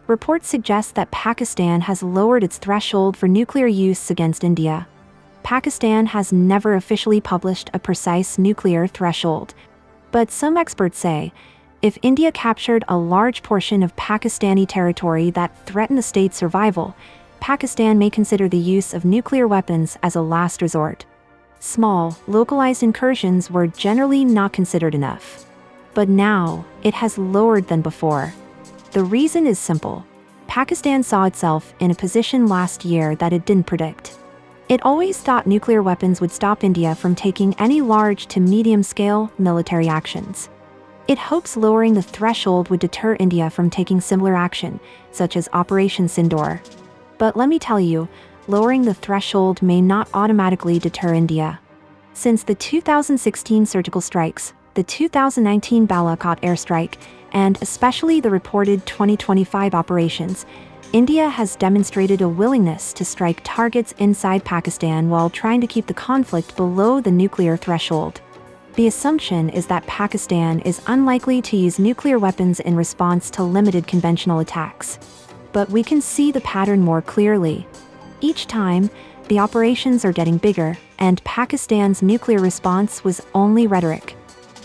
Reports suggest that Pakistan has lowered its threshold for nuclear use against India. Pakistan has never officially published a precise nuclear threshold. But some experts say, if India captured a large portion of Pakistani territory that threatened the state's survival, Pakistan may consider the use of nuclear weapons as a last resort. Small, localized incursions were generally not considered enough. But now, it has lowered than before. The reason is simple. Pakistan saw itself in a position last year that it didn't predict. It always thought nuclear weapons would stop India from taking any large to medium-scale military actions. It hopes lowering the threshold would deter India from taking similar action, such as Operation Sindoor. But let me tell you, lowering the threshold may not automatically deter India. Since the 2016 surgical strikes, the 2019 Balakot airstrike, and especially the reported 2025 operations, India has demonstrated a willingness to strike targets inside Pakistan while trying to keep the conflict below the nuclear threshold. The assumption is that Pakistan is unlikely to use nuclear weapons in response to limited conventional attacks. But we can see the pattern more clearly. Each time, the operations are getting bigger, and Pakistan's nuclear response was only rhetoric.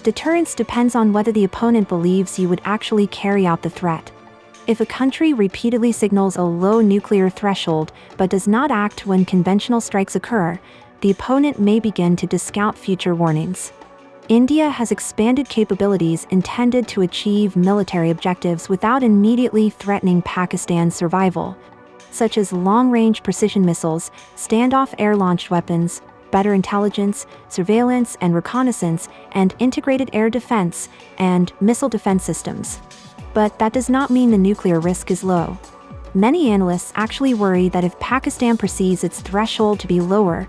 Deterrence depends on whether the opponent believes you would actually carry out the threat. If a country repeatedly signals a low nuclear threshold but does not act when conventional strikes occur, the opponent may begin to discount future warnings. India has expanded capabilities intended to achieve military objectives without immediately threatening Pakistan's survival, such as long-range precision missiles, standoff air-launched weapons, better intelligence, surveillance and reconnaissance, and integrated air defense and missile defense systems. But that does not mean the nuclear risk is low. Many analysts actually worry that if Pakistan perceives its threshold to be lower,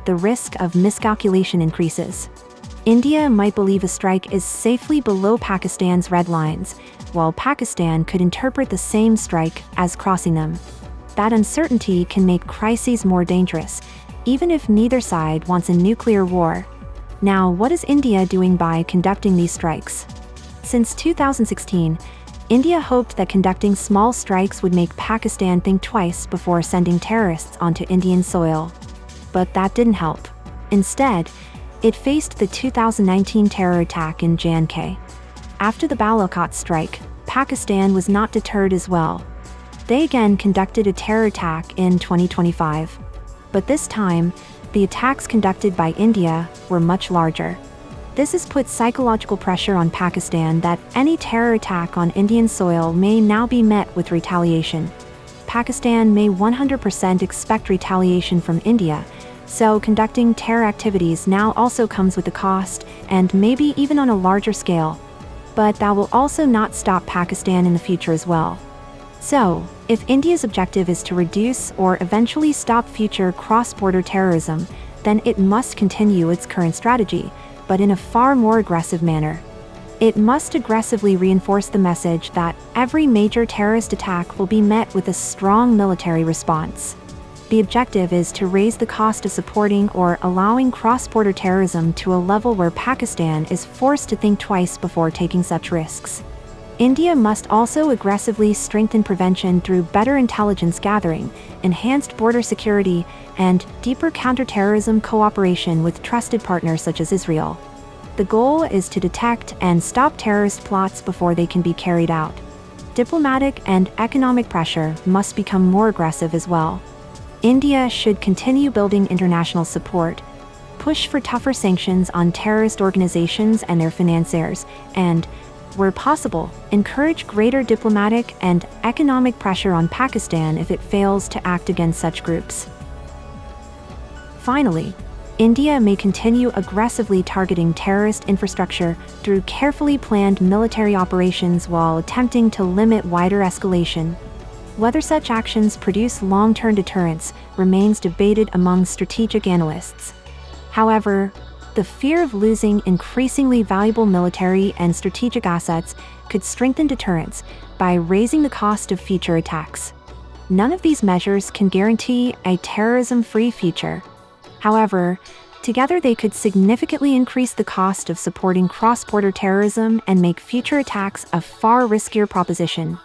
the risk of miscalculation increases. India might believe a strike is safely below Pakistan's red lines, while Pakistan could interpret the same strike as crossing them. That uncertainty can make crises more dangerous, even if neither side wants a nuclear war. Now, what is India doing by conducting these strikes? Since 2016, India hoped that conducting small strikes would make Pakistan think twice before sending terrorists onto Indian soil. But that didn't help. Instead, it faced the 2019 terror attack in J&K. After the Balakot strike, Pakistan was not deterred as well. They again conducted a terror attack in 2025. But this time, the attacks conducted by India were much larger. This has put psychological pressure on Pakistan that any terror attack on Indian soil may now be met with retaliation. Pakistan may 100% expect retaliation from India, so conducting terror activities now also comes with a cost, and maybe even on a larger scale. But that will also not stop Pakistan in the future as well. So, if India's objective is to reduce or eventually stop future cross-border terrorism, then it must continue its current strategy, but in a far more aggressive manner. It must aggressively reinforce the message that every major terrorist attack will be met with a strong military response. The objective is to raise the cost of supporting or allowing cross-border terrorism to a level where Pakistan is forced to think twice before taking such risks. India must also aggressively strengthen prevention through better intelligence gathering, enhanced border security, and deeper counterterrorism cooperation with trusted partners such as Israel. The goal is to detect and stop terrorist plots before they can be carried out. Diplomatic and economic pressure must become more aggressive as well. India should continue building international support, push for tougher sanctions on terrorist organizations and their financiers, and, where possible, encourage greater diplomatic and economic pressure on Pakistan if it fails to act against such groups. Finally, India may continue aggressively targeting terrorist infrastructure through carefully planned military operations while attempting to limit wider escalation. Whether such actions produce long-term deterrence remains debated among strategic analysts. However, the fear of losing increasingly valuable military and strategic assets could strengthen deterrence by raising the cost of future attacks. None of these measures can guarantee a terrorism-free future. However, together they could significantly increase the cost of supporting cross-border terrorism and make future attacks a far riskier proposition.